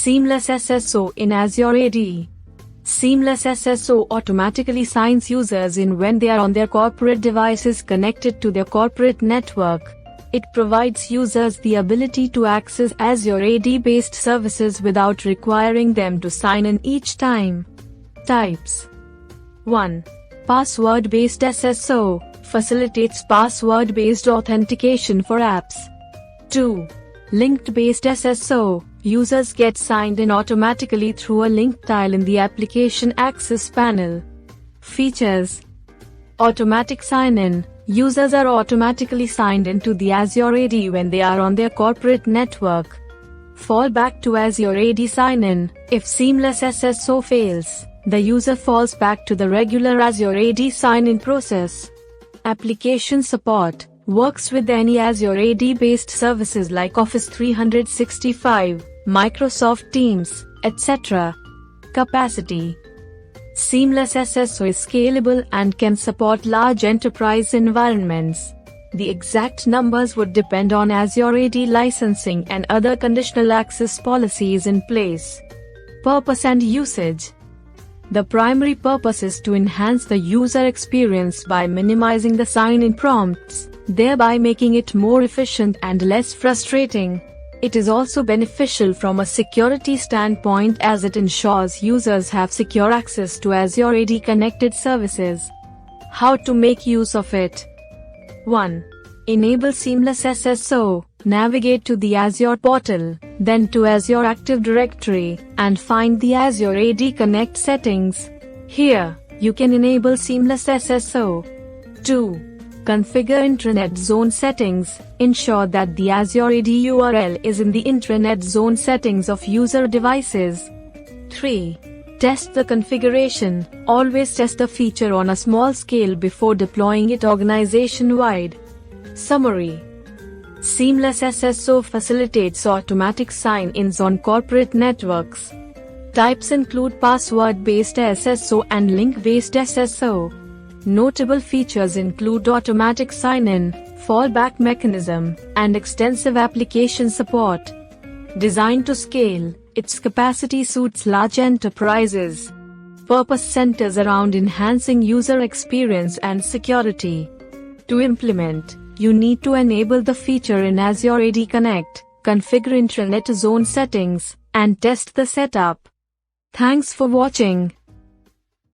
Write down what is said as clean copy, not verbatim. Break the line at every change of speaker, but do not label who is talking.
Seamless SSO in Azure AD. Seamless SSO automatically signs users in when they are on their corporate devices connected to their corporate network. It provides users the ability to access Azure AD-based services without requiring them to sign in each time. Types. 1. Password-based SSO facilitates password-based authentication for apps. 2. Linked-based SSO. Users get signed in automatically through a link tile in the application access panel. Features. Automatic sign-in. Users are automatically signed into the Azure AD when they are on their corporate network. Fallback to Azure AD sign-in. If Seamless SSO fails, the user falls back to the regular Azure AD sign-in process. Application support. Works with any Azure AD-based services like Office 365, Microsoft Teams, etc. Capacity. Seamless SSO is scalable and can support large enterprise environments. The exact numbers would depend on Azure AD licensing and other conditional access policies in place. Purpose and usage. The primary purpose is to enhance the user experience by minimizing the sign-in prompts, thereby making it more efficient and less frustrating. It is also beneficial from a security standpoint as it ensures users have secure access to Azure AD connected services. How to make use of it? 1. Enable Seamless SSO. Navigate to the Azure portal, then to Azure Active Directory, and find the Azure AD Connect settings. Here, you can enable Seamless SSO. 2. Configure intranet zone settings. Ensure that the Azure AD URL is in the intranet zone settings of user devices. 3. Test the configuration. Always test the feature on a small scale before deploying it organization-wide. Summary. Seamless SSO facilitates automatic sign-ins on corporate networks. Types include password-based SSO and link-based SSO. Notable features include automatic sign-in, fallback mechanism, and extensive application support. Designed to scale, its capacity suits large enterprises. Purpose centers around enhancing user experience and security. To implement, you need to enable the feature in Azure AD Connect, configure intranet zone settings, and test the setup. Thanks for watching.